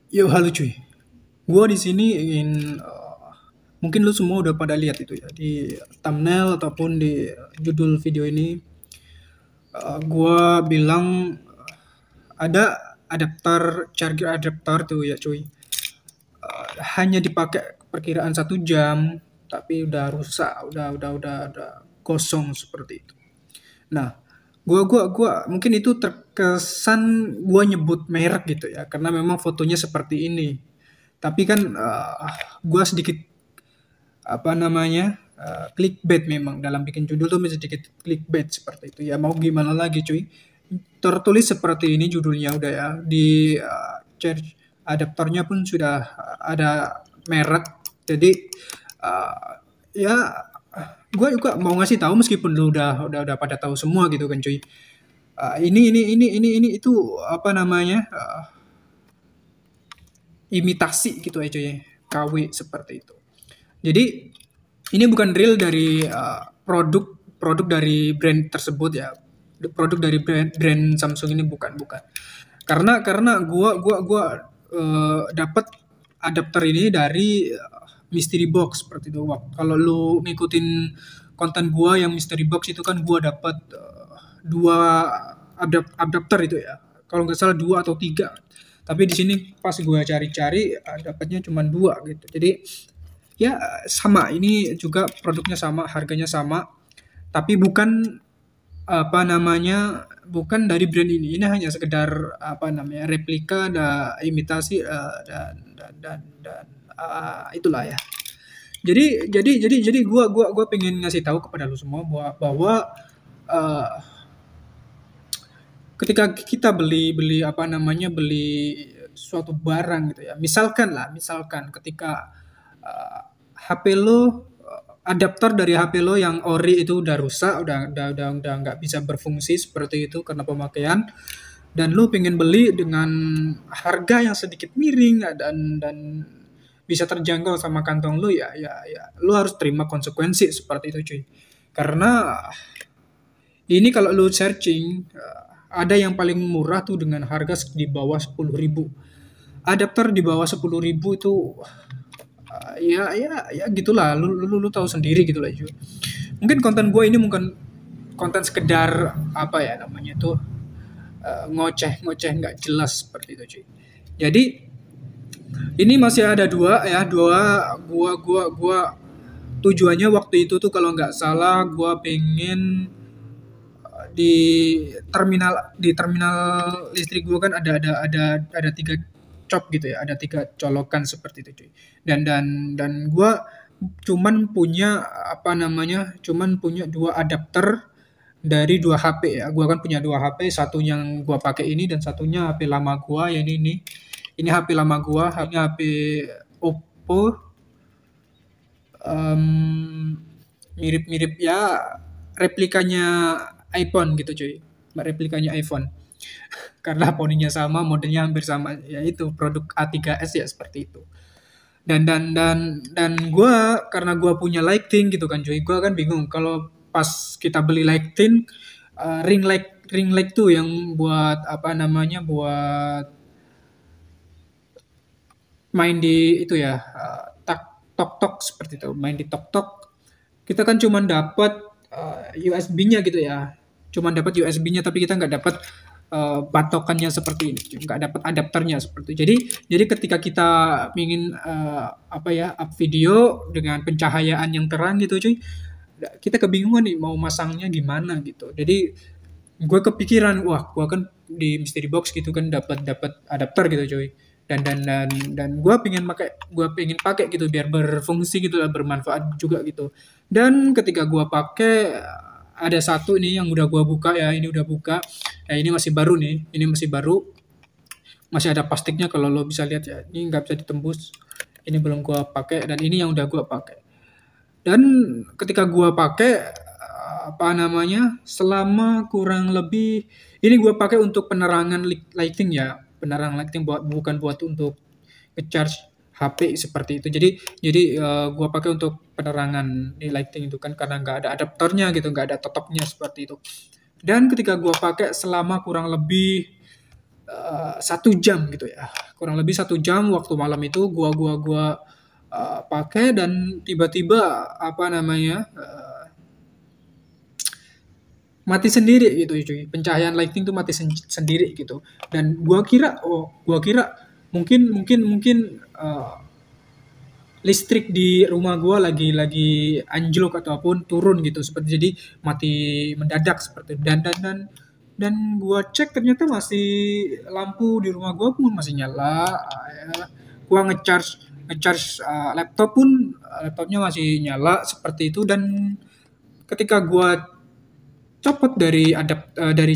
Yo, halo cuy. Gua di sini ingin mungkin lu semua udah pada lihat itu ya di thumbnail ataupun di judul video ini. Gua bilang ada adapter charger adapter tuh ya cuy. Hanya dipakai perkiraan 1 jam, tapi udah rusak, udah kosong seperti itu. Nah, gua mungkin itu terkesan gua nyebut merek gitu ya, karena memang fotonya seperti ini. Tapi kan gua sedikit apa namanya clickbait, memang dalam bikin judul tuh sedikit clickbait seperti itu ya, mau gimana lagi cuy, tertulis seperti ini judulnya udah ya, di charge adaptornya pun sudah ada merek. Jadi ya gue juga mau ngasih tahu meskipun lu udah pada tahu semua gitu kan cuy. Ini itu apa namanya, imitasi gitu aja ya, KW seperti itu. Jadi ini bukan real dari produk produk dari brand tersebut ya. Produk dari brand Samsung ini bukan. Karena gua dapat adapter ini dari mystery box seperti itu. Wah, kalau lu ngikutin konten gua yang mystery box itu kan gua dapat dua adapter itu ya. Kalau nggak salah dua atau tiga. Tapi di sini pas gua cari-cari dapatnya cuma dua gitu. Jadi ya sama, ini juga produknya sama, harganya sama, tapi bukan apa namanya, bukan dari brand ini. Ini hanya sekedar apa namanya, replika, imitasi, dan itulah ya. Jadi gua pengen ngasih tahu kepada lu semua bahwa eh, ketika kita beli beli apa namanya, beli suatu barang gitu ya. Misalkan ketika HP lo, adapter dari HP lo yang ori itu udah rusak, udah nggak bisa berfungsi seperti itu karena pemakaian, dan lu pengen beli dengan harga yang sedikit miring, dan bisa terjangkau sama kantong lu, ya lu harus terima konsekuensi seperti itu cuy. Karena ini kalau lu searching, ada yang paling murah tuh dengan harga di bawah 10.000. Adapter di bawah 10.000 itu ya gitulah, lu tahu sendiri gitulah cuy. Mungkin konten gue ini bukan konten sekedar apa ya namanya tuh, ngoceh-ngoceh nggak jelas seperti itu cuy. Jadi ini masih ada dua ya, gua tujuannya waktu itu tuh kalau nggak salah gua pengen di terminal listrik gua kan ada tiga cop gitu ya, ada tiga colokan seperti itu cuy. Dan gua cuman punya dua adapter dari dua HP ya. Gua kan punya dua HP, satu yang gua pakai ini dan satunya HP lama gua ya, ini HP lama gua, ini HP Oppo, em, mirip-mirip ya, replikanya iPhone gitu cuy, replikanya iPhone. Karena poninya sama, modelnya hampir sama, yaitu produk A3s ya seperti itu. Dan gua, karena gua punya lighting gitu kan cuy, gua kan bingung kalau pas kita beli lighting, ring light tuh yang buat apa namanya, buat main di itu ya, tok tok seperti itu, main di tok tok, kita kan cuman dapat USB-nya gitu ya, cuman dapat USB-nya, tapi kita nggak dapat batokannya seperti ini, nggak dapat adapternya seperti itu. Jadi ketika kita ingin apa ya, up video dengan pencahayaan yang terang gitu cuy, kita kebingungan nih mau masangnya gimana gitu. Jadi gue kepikiran, wah gue kan di mystery box gitu kan dapat dapat adapter gitu cuy, dan gue pengen pakai gitu biar berfungsi gitu lah, bermanfaat juga gitu. Dan ketika gue pakai, ada satu nih yang udah gue buka ya, ini udah buka ya, ini masih baru nih, ini masih baru, masih ada plastiknya kalau lo bisa lihat ya, ini nggak bisa ditembus, ini belum gue pakai, dan ini yang udah gue pakai. Dan ketika gua pakai, apa namanya, selama kurang lebih, ini gua pakai untuk penerangan lighting ya, penerangan lighting, bukan buat untuk ngecharge HP seperti itu. Jadi gua pakai untuk penerangan di lighting itu kan, karena nggak ada adaptornya gitu, nggak ada tetopnya seperti itu. Dan ketika gua pakai selama kurang lebih 1 jam gitu ya, kurang lebih 1 jam waktu malam itu gua pakai, dan tiba-tiba apa namanya, mati sendiri gitu cuy, pencahayaan lighting tuh mati sendiri gitu. Dan gua kira mungkin listrik di rumah gua lagi anjlok ataupun turun gitu, seperti jadi mati mendadak seperti itu. Dan gua cek ternyata masih, lampu di rumah gua pun masih nyala, ya. Gua ngecharge laptop pun, laptopnya masih nyala seperti itu. Dan ketika gua copot dari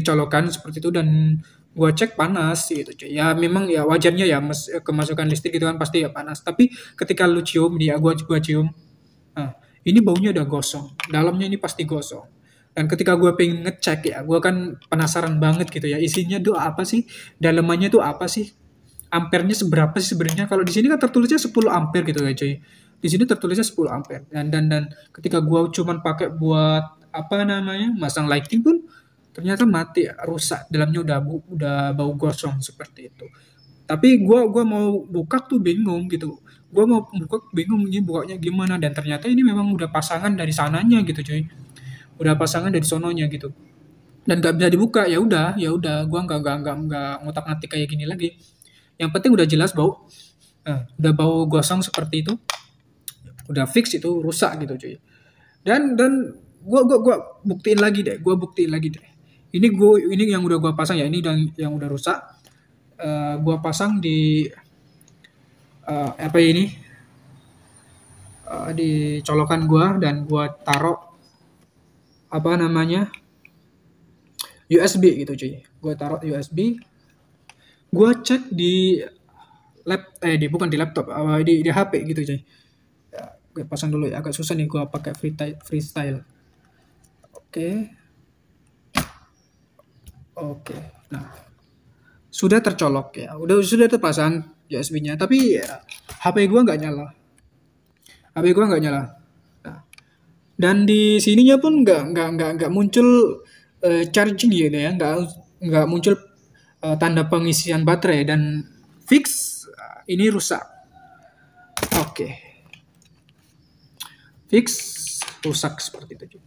colokan seperti itu, dan gua cek panas gitu cuy. Ya memang ya wajarnya ya, kemasukan listrik gitu kan pasti ya panas. Tapi ketika lu cium dia, gua cium, nah, ini baunya udah gosong. Dalamnya ini pasti gosong. Dan ketika gua pengen ngecek ya, gua kan penasaran banget gitu ya. Isinya tuh apa sih? Dalamannya tuh apa sih? Ampernya seberapa sih sebenarnya? Kalau di sini kan tertulisnya 10 ampere gitu ya cuy. Di sini tertulisnya 10 ampere. Dan ketika gua cuman pakai buat apa namanya, masang lighting pun ternyata mati, rusak. Dalamnya udah bau gosong seperti itu. Tapi gua mau buka tuh bingung gitu. Gua mau buka bingung ini bukanya gimana, dan ternyata ini memang udah pasangan dari sananya gitu cuy. Udah pasangan dari sononya gitu. Dan nggak bisa dibuka. Ya udah gua nggak ngotak-ngatik kayak gini lagi. Yang penting udah jelas bau. Udah bau gosong seperti itu. Udah fix itu rusak gitu cuy. Dan gua buktiin lagi deh. Ini yang udah gua pasang ya, ini yang udah rusak. Gua pasang di apa ini, di colokan gua, dan gua taruh apa namanya, USB gitu cuy. Gua taruh USB. Gua cek di bukan di laptop, di HP gitu cuy. Ya, gue pasang dulu ya, agak susah nih gua pakai freestyle. Oke. Oke. Nah, sudah tercolok ya. Sudah terpasang USB-nya, tapi ya, HP gua nggak nyala. Nah, dan di sininya pun nggak muncul charging gitu ya, nggak muncul tanda pengisian baterai, dan fix ini rusak. Oke, fix rusak seperti itu.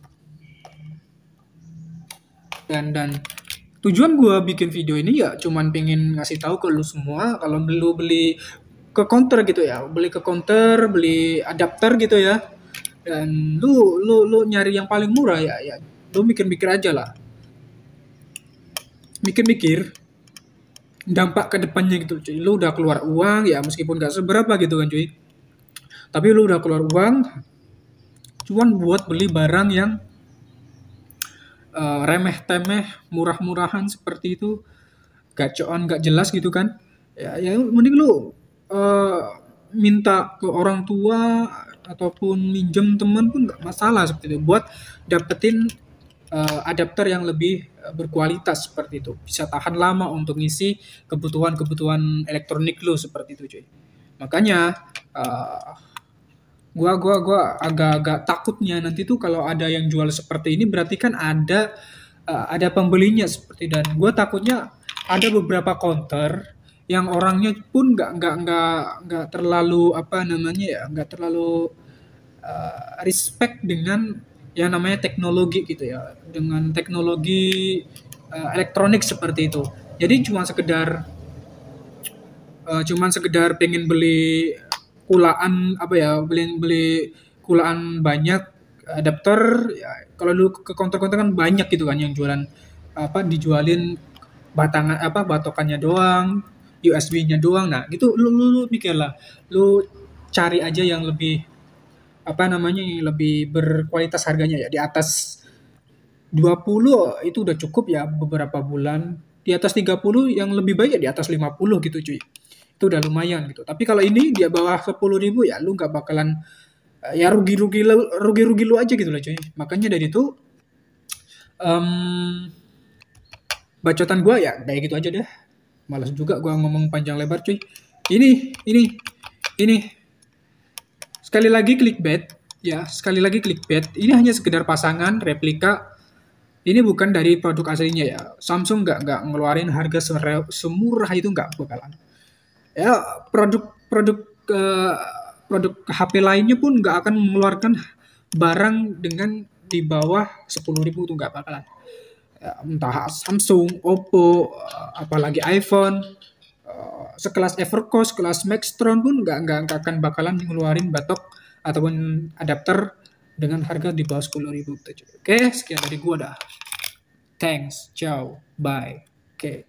Dan tujuan gue bikin video ini ya cuman pengen ngasih tahu ke lu semua, kalau lu beli ke counter gitu ya, beli adapter gitu ya, dan lu nyari yang paling murah ya lu mikir-mikir aja lah, mikir-mikir dampak ke depannya gitu cuy. Lu udah keluar uang ya, meskipun gak seberapa gitu kan cuy, tapi lu udah keluar uang cuman buat beli barang yang remeh-temeh, murah-murahan seperti itu, gacoan gak jelas gitu kan. Ya mending lu minta ke orang tua ataupun minjem temen pun gak masalah seperti itu, buat dapetin adapter yang lebih berkualitas seperti itu, bisa tahan lama untuk ngisi kebutuhan elektronik lu seperti itu cuy. Makanya gua agak-agak takutnya nanti tuh kalau ada yang jual seperti ini, berarti kan ada pembelinya seperti. Dan gua takutnya ada beberapa counter yang orangnya pun nggak terlalu apa namanya ya, nggak terlalu respect dengan yang namanya teknologi gitu ya, dengan teknologi elektronik seperti itu. Jadi cuman sekedar pengen beli kulaan apa ya, beli kulaan banyak adapter ya. Kalau lu ke counter-counter kan banyak gitu kan yang jualan, apa, dijualin batokannya doang, USB-nya doang. Nah gitu, lu mikir lah, lu cari aja yang lebih apa namanya, yang lebih berkualitas, harganya ya di atas 20 itu udah cukup ya beberapa bulan. Di atas 30 yang lebih baik ya di atas 50 gitu cuy. Itu udah lumayan gitu. Tapi kalau ini dia bawah 10.000 ya lu nggak bakalan ya rugi lu aja gitu loh cuy. Makanya dari itu bacotan gua ya kayak gitu aja deh. Malas juga gua ngomong panjang lebar cuy. Ini sekali lagi clickbait ya, sekali lagi clickbait. Ini hanya sekedar pasangan replika Ini bukan dari produk aslinya ya. Samsung nggak ngeluarin harga semurah itu, nggak bakalan. Ya, produk eh, produk HP lainnya pun nggak akan mengeluarkan barang dengan di bawah 10.000 tuh, nggak bakalan. Ya, entah Samsung, Oppo, apalagi iPhone, sekelas Evercost, kelas Maxtron pun nggak akan bakalan ngeluarin batok ataupun adapter dengan harga di bawah 10.000. Oke, sekian dari gua dah. Thanks, ciao, bye. Oke.